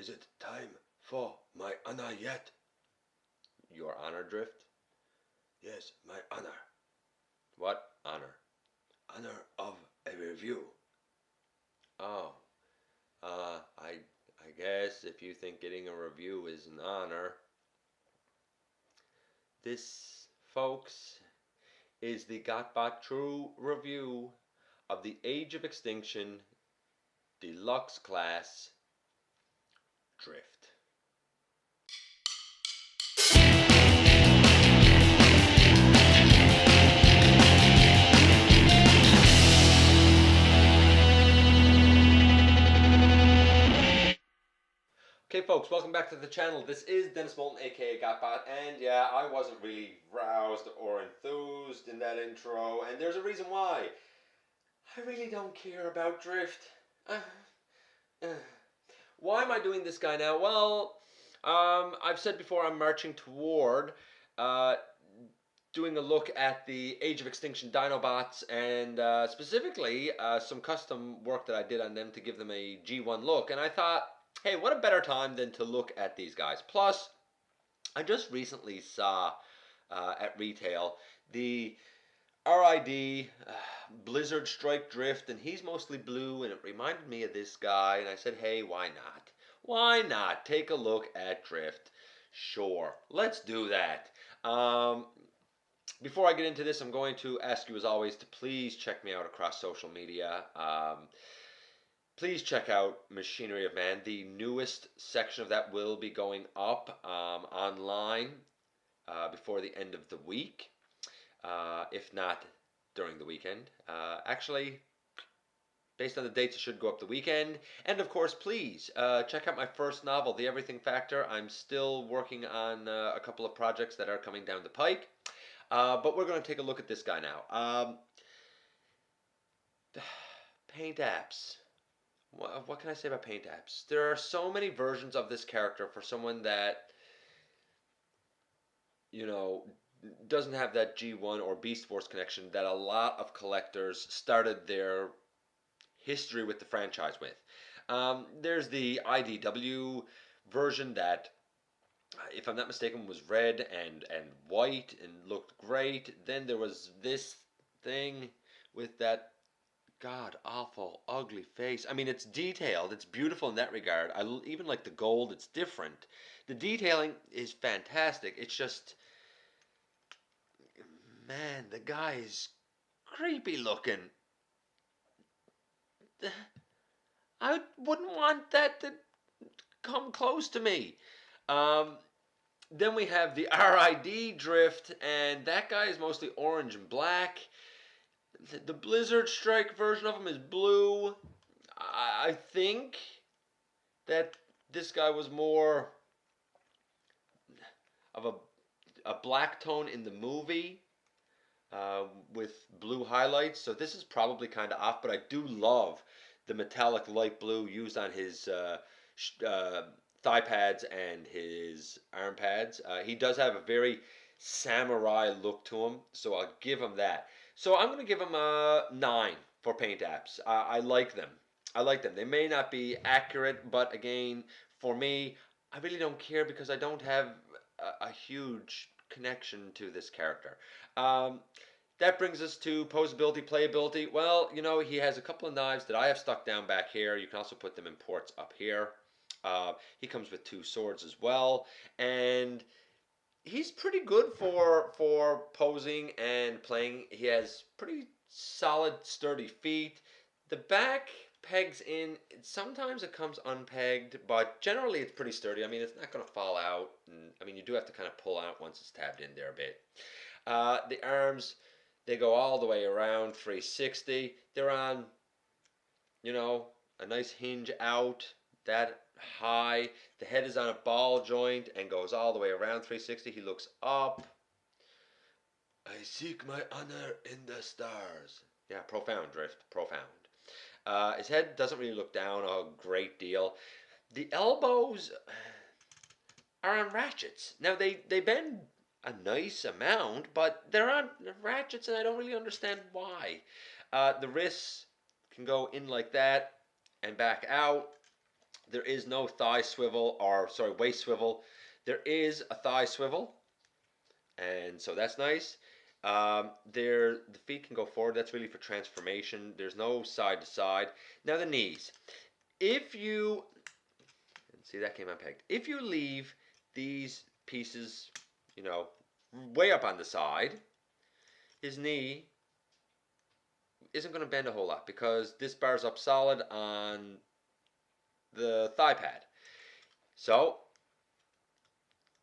Is it time for my honor yet? Your honor, Drift? Yes, my honor. What honor? Honor of a review. Oh, I guess if you think getting a review is an honor. This, folks, is the GotBot True Review of the Age of Extinction Deluxe Class Drift. Okay, folks, welcome back to the channel. This is Dennis Moulton, aka GotBot, and yeah, I wasn't really roused or enthused in that intro, and there's a reason why. I really don't care about Drift. Why am I doing this guy now? Well, I've said before I'm marching toward doing a look at the Age of Extinction Dinobots, and specifically some custom work that I did on them to give them a G1 look, and I thought, hey, what a better time than to look at these guys. Plus, I just recently saw at retail the RID Blizzard Strike Drift, and he's mostly blue, and it reminded me of this guy, and I said, hey, why not? Why not take a look at Drift? Sure, let's do that. Before I get into this, I'm going to ask you, as always, to please check me out across social media. Please check out Machinery of Man. The newest section of that will be going up online before the end of the week, if not during the weekend. Actually, based on the dates, it should go up the weekend. And of course, please check out my first novel, The Everything Factor. I'm still working on a couple of projects that are coming down the pike. But we're going to take a look at this guy now. Paint apps. What can I say about paint apps? There are so many versions of this character for someone that, you know, doesn't have that G1 or Beast Force connection that a lot of collectors started their history with the franchise with. There's the IDW version that, if I'm not mistaken, was red and white and looked great. Then there was this thing with that god awful ugly face. I mean, it's detailed, it's beautiful in that regard. I even like the gold. It's different, the detailing is fantastic. It's just, man, the guy is creepy looking. I wouldn't want that to come close to me. Then we have the RID Drift, and that guy is mostly orange and black. The Blizzard Strike version of him is blue. I think that this guy was more of a black tone in the movie with blue highlights. So this is probably kind of off, but I do love the metallic light blue used on his thigh pads and his arm pads. He does have a very samurai look to him, so I'll give him that. So I'm going to give him a 9 for paint apps. I like them. I like them. They may not be accurate, but again, for me, I really don't care because I don't have a huge connection to this character. That brings us to posability, playability. Well, you know, he has a couple of knives that I have stuck down back here. You can also put them in ports up here. He comes with 2 swords as well, and he's pretty good for posing and playing. He has pretty solid, sturdy feet. The back pegs in. Sometimes it comes unpegged, but generally it's pretty sturdy. I mean, it's not going to fall out. And, I mean, you do have to kind of pull out once it's tabbed in there a bit. The arms, they go all the way around 360. They're on, you know, a nice hinge out that high. The head is on a ball joint and goes all the way around 360. He looks up. I seek my honor in the stars. Yeah, profound, Drift. Profound. His head doesn't really look down a great deal. The elbows are on ratchets. Now, they bend a nice amount, but they're on ratchets, and I don't really understand why. The wrists can go in like that and back out. There is no thigh swivel, or sorry, waist swivel. There is a thigh swivel, and so that's nice. The feet can go forward. That's really for transformation. There's no side to side. Now the knees. If you see, that came unpegged. If you leave these pieces, you know, way up on the side, his knee isn't going to bend a whole lot because this bar's up solid on the thigh pad. So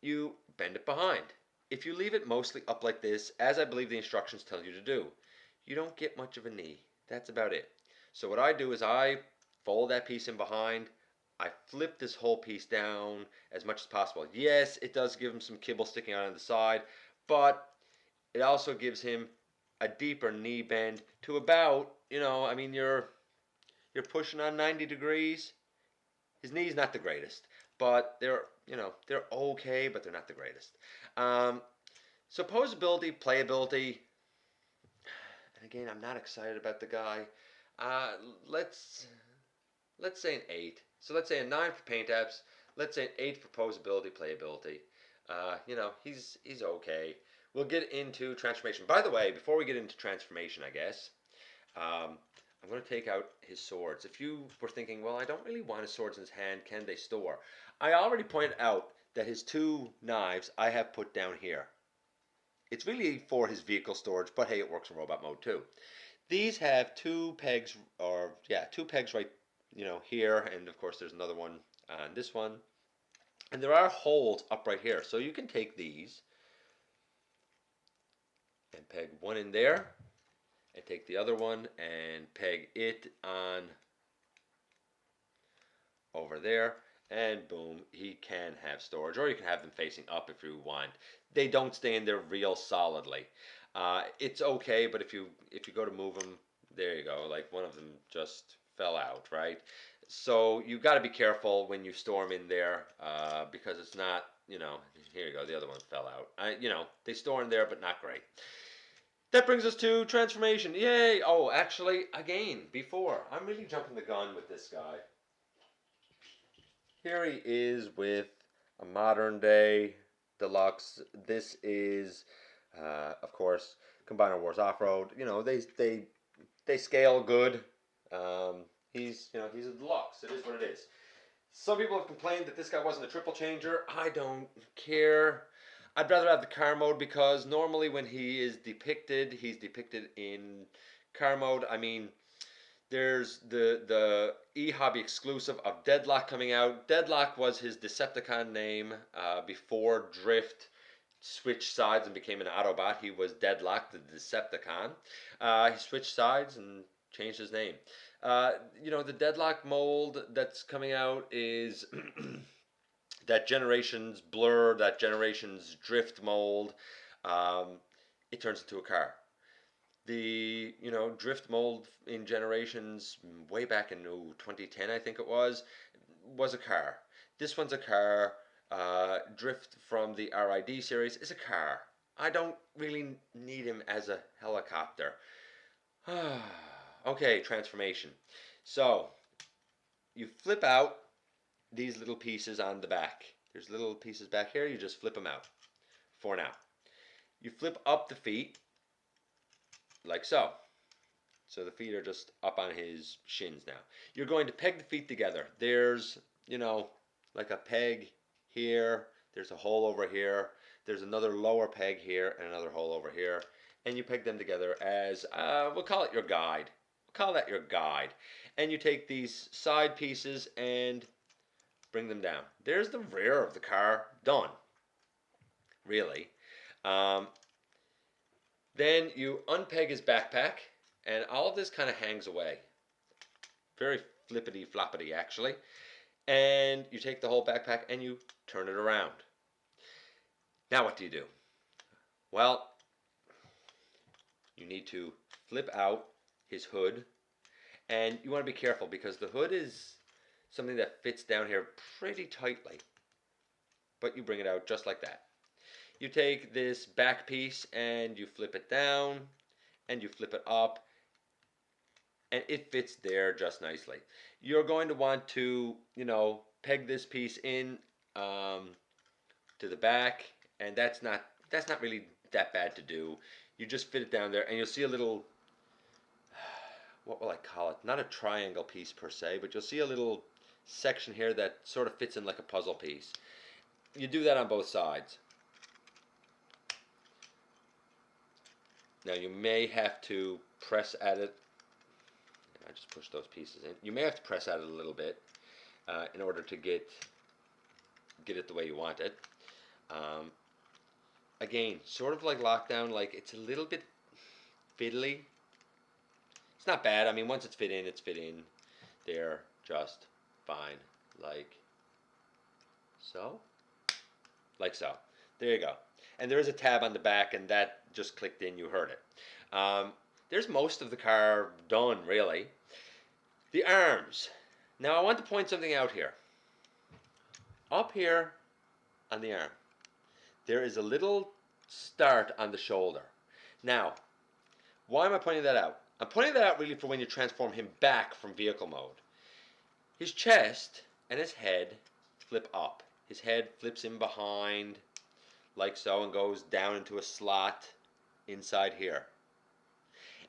you bend it behind. If you leave it mostly up like this, as I believe the instructions tell you to do, you don't get much of a knee. That's about it. So what I do is I fold that piece in behind. I flip this whole piece down as much as possible. Yes, it does give him some kibble sticking out on the side, but it also gives him a deeper knee bend to about, I mean, you're pushing on 90 degrees. His knee's not the greatest, but they're okay, but they're not the greatest. So posability, playability, and again, I'm not excited about the guy. Uh, let's let's say an 8. So let's say a 9 for paint apps. Let's say an 8 for posability, playability. He's okay. We'll get into transformation. By the way, before we get into transformation, I guess, I'm going to take out his swords. If you were thinking, well, I don't really want his swords in his hand, can they store? I already pointed out that his 2 knives I have put down here. It's really for his vehicle storage, but hey, it works in robot mode too. These have 2 pegs, 2 pegs right, here, and of course there's another one on this one. And there are holes up right here, so you can take these and peg one in there, and take the other one and peg it on over there, and boom, he can have storage, or you can have them facing up if you want. They don't stay in there real solidly. It's okay, but if you go to move them, there you go, like one of them just fell out, right? So you got to be careful when you store them in there, because it's not, here you go, the other one fell out. They store in there, but not great. That brings us to transformation. Yay! Oh, actually, again, before, I'm really jumping the gun with this guy. Here he is with a modern day deluxe. This is, of course, Combiner Wars Off-Road. They scale good. He's a deluxe. It is what it is. Some people have complained that this guy wasn't a triple changer. I don't care. I'd rather have the car mode because normally when he is depicted, he's depicted in car mode. I mean, there's the e-hobby exclusive of Deadlock coming out. Deadlock was his Decepticon name before Drift switched sides and became an Autobot. He was Deadlock, the Decepticon. He switched sides and changed his name. The Deadlock mold that's coming out is that Generations Blur, that Generations Drift mold. It turns into a car. The drift mold in Generations way back in 2010, I think it was a car. This one's a car. Drift from the RID series is a car. I don't really need him as a helicopter. Okay, transformation. So you flip out these little pieces on the back. There's little pieces back here. You just flip them out for now. You flip up the feet like so. So the feet are just up on his shins now. You're going to peg the feet together. There's, like a peg here. There's a hole over here. There's another lower peg here and another hole over here. And you peg them together as, we'll call it your guide. We'll call that your guide. And you take these side pieces and bring them down. There's the rear of the car done. Really. Then you unpeg his backpack, and all of this kind of hangs away. Very flippity floppity, actually. And you take the whole backpack and you turn it around. Now what do you do? Well, you need to flip out his hood, and you want to be careful because the hood is something that fits down here pretty tightly. But you bring it out just like that. You take this back piece and you flip it down and you flip it up and it fits there just nicely. You're going to want to, peg this piece in to the back, and that's not really that bad to do. You just fit it down there, and you'll see a little, what will I call it? Not a triangle piece per se, but you'll see a little section here that sort of fits in like a puzzle piece. You do that on both sides. Now you may have to press at it. I just push those pieces in. You may have to press at it a little bit in order to get it the way you want it. Again, sort of like lockdown, like it's a little bit fiddly. It's not bad. I mean, once it's fit in there just fine. Like so. Like so. There you go. And there is a tab on the back, and that just clicked in. You heard it. There's most of the car done, really. The arms. Now, I want to point something out here. Up here on the arm, there is a little start on the shoulder. Now, why am I pointing that out? I'm pointing that out really for when you transform him back from vehicle mode. His chest and his head flip up. His head flips in behind, like so, and goes down into a slot inside here.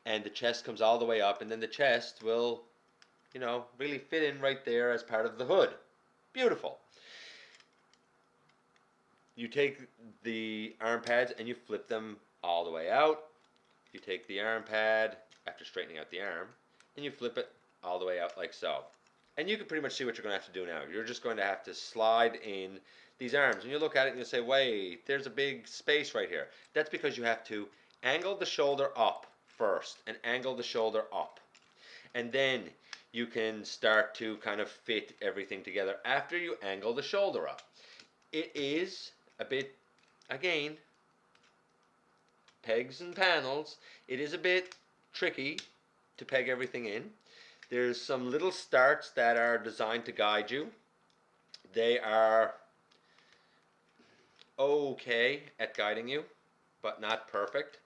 And the chest comes all the way up, and then the chest will, really fit in right there as part of the hood. Beautiful. You take the arm pads and you flip them all the way out. You take the arm pad after straightening out the arm, and you flip it all the way out like so. And you can pretty much see what you're going to have to do now. You're just going to have to slide in these arms. And you look at it and you say, wait, there's a big space right here. That's because you have to angle the shoulder up first and angle the shoulder up. And then you can start to kind of fit everything together after you angle the shoulder up. It is a bit, again, pegs and panels. It is a bit tricky to peg everything in. There's some little starts that are designed to guide you. They are okay at guiding you, but not perfect.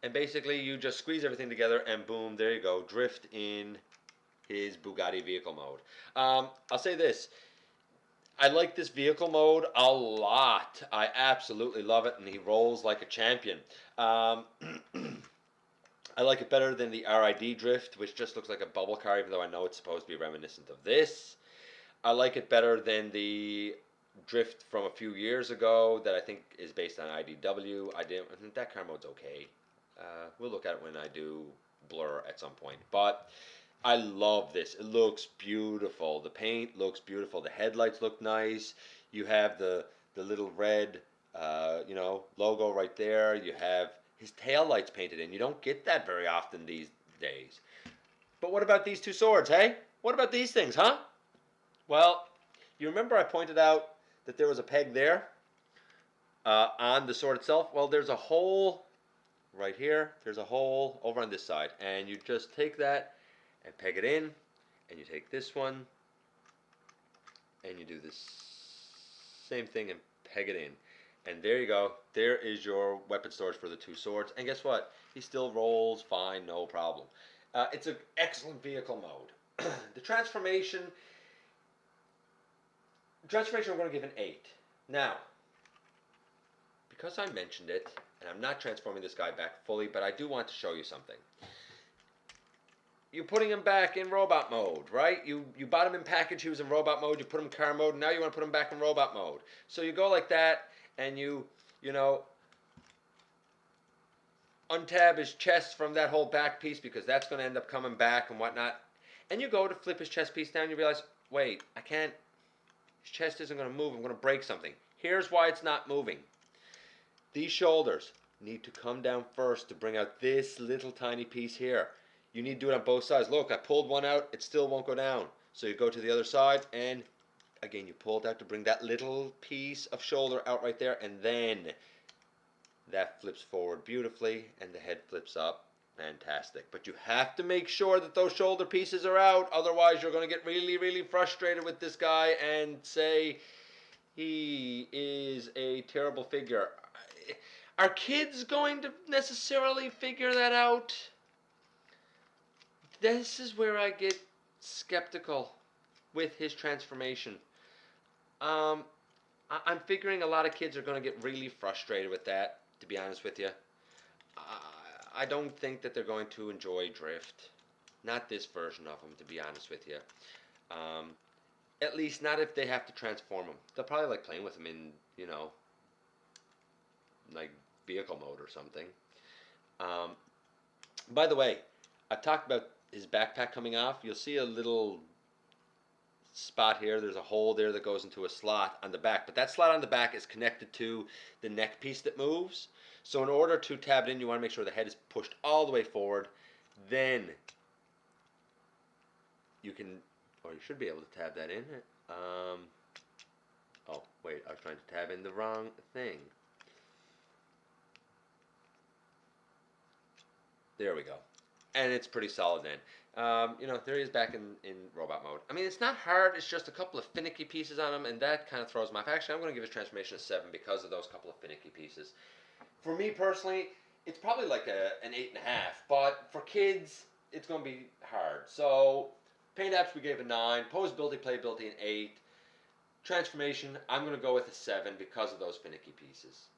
And basically you just squeeze everything together and boom, there you go, drift in his Bugatti vehicle mode. I'll say this, I like this vehicle mode a lot. I absolutely love it, and he rolls like a champion. I like it better than the RID drift, which just looks like a bubble car, even though I know it's supposed to be reminiscent of this. I like it better than the drift from a few years ago that I think is based on IDW. I think that car mode's okay. We'll look at it when I do Blur at some point. But I love this. It looks beautiful. The paint looks beautiful. The headlights look nice. You have the little red, logo right there. You have his tail lights painted in. You don't get that very often these days. But what about these two swords, hey? What about these things, huh? Well, you remember I pointed out that there was a peg there on the sword itself? Well, there's a hole right here. There's a hole over on this side. And you just take that and peg it in. And you take this one and you do this same thing and peg it in. And there you go. There is your weapon storage for the two swords. And guess what? He still rolls fine, no problem. It's an excellent vehicle mode. The transformation, I'm going to give an 8. Now, because I mentioned it, and I'm not transforming this guy back fully, but I do want to show you something. You're putting him back in robot mode, right? You bought him in package, he was in robot mode, you put him in car mode, now you want to put him back in robot mode. So you go like that, and you untab his chest from that whole back piece because that's going to end up coming back and whatnot. And you go to flip his chest piece down, you realize, wait, I can't, his chest isn't going to move, I'm going to break something. Here's why it's not moving. These shoulders need to come down first to bring out this little tiny piece here. You need to do it on both sides. Look, I pulled one out, it still won't go down. So you go to the other side and again, you pull it out to bring that little piece of shoulder out right there, and then that flips forward beautifully, and the head flips up. Fantastic. But you have to make sure that those shoulder pieces are out, otherwise you're going to get really, really frustrated with this guy and say he is a terrible figure. Are kids going to necessarily figure that out? This is where I get skeptical with his transformation. Um, I'm figuring a lot of kids are going to get really frustrated with that, to be honest with you. I don't think that they're going to enjoy Drift. Not this version of him, to be honest with you. Um, at least not if they have to transform him. They'll probably like playing with him in, like vehicle mode or something. Um, by the way, I talked about his backpack coming off. You'll see a little spot here. There's a hole there that goes into a slot on the back, but that slot on the back is connected to the neck piece that moves. So in order to tab it in, you want to make sure the head is pushed all the way forward. Then you can, or you should be able to tab that in. Oh wait, I was trying to tab in the wrong thing. There we go. And it's pretty solid then. There he is back in robot mode. I mean, it's not hard. It's just a couple of finicky pieces on him, and that kind of throws him off. Actually, I'm going to give his transformation a 7 because of those couple of finicky pieces. For me personally, it's probably like an 8.5. But for kids, it's going to be hard. So, paint apps we gave a 9. Posability, playability, an 8. Transformation, I'm going to go with a 7 because of those finicky pieces.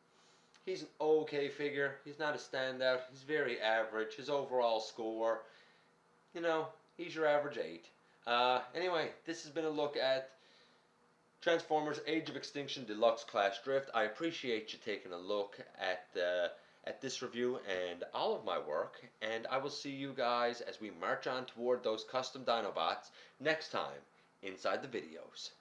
He's an okay figure. He's not a standout. He's very average. His overall score, he's your average 8. Anyway, this has been a look at Transformers Age of Extinction Deluxe Clash Drift. I appreciate you taking a look at this review and all of my work. And I will see you guys as we march on toward those custom Dinobots next time inside the videos.